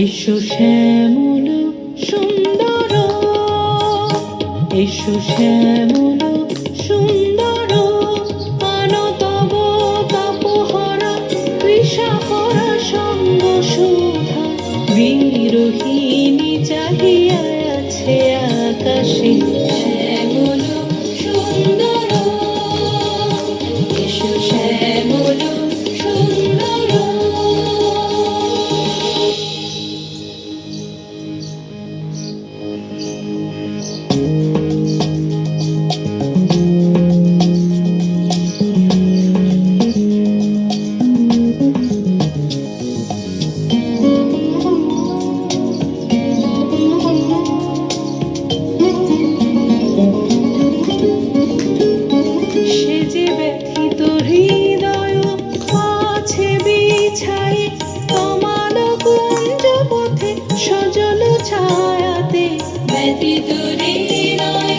এসো শ্যামল সুন্দর, এসো শ্যামল সুন্দর, আনো তব তাপহরা তৃষাহরা সঙ্গ সুধা। বিরোহিণী চাহিয়া আছে আকাশে, শ্যামল সুন্দর, এসো শ্যামল সুন্দর। সজল ছায়াতে ব্যতীত হৃদয়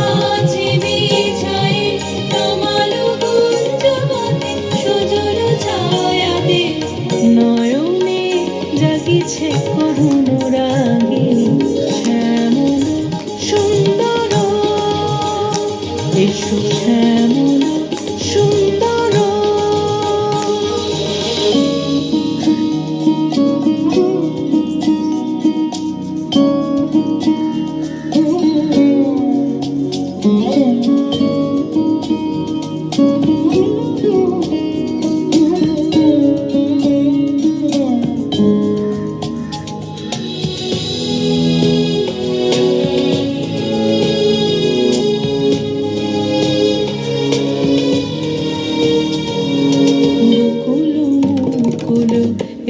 আছে বিছায়ে, তমাল কুঞ্জ পথে সজল ছায়াতে। নয়নে জাগিছে করুণ রাগিনী, শ্যামল সুন্দর, এসো শ্যামল সুন্দর।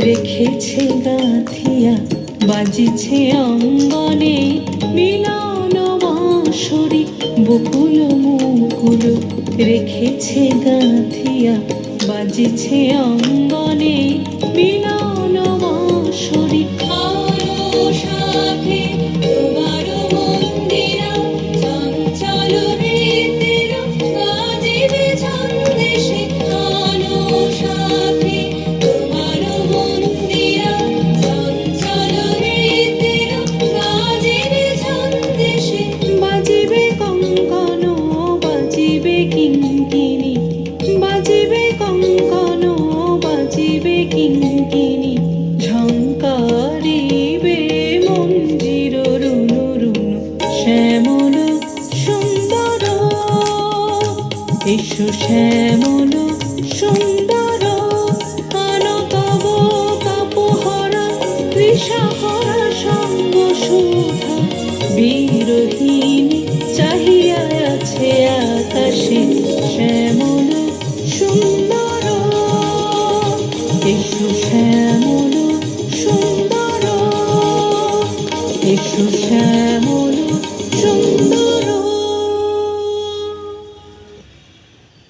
রেখেছে গাঁথিয়া বাজিছে অঙ্গনে মিলন বাঁশরি। বকুল মুকুল রেখেছে গাঁথিয়া বাজিছে অঙ্গনে মিলন বাঁশরি। সাথে তোমার মন্দিরা চঞ্চল হৃদের বাজিবে ছন্দেশে। সাথে তোমার মন্দিরা চঞ্চল হৃদের বাজিবে ছন্দেশে। বাজিবে কঙ্কণ বাজিবে কিঙ্কিণী, বাজিবে কঙ্কণ বাজিবে কিঙ্কিণী। ঝঙ্কারিবে মঞ্জির রুনু রুনু, শ্যামল সুন্দর, এসো শ্যামল সুন্দর। আনো তব তাপহরা তৃষাহরা সঙ্গ সুধা। বিরোহিণী চাহিয়া আছে আকাশে, শ্যামল সুন্দর, এসো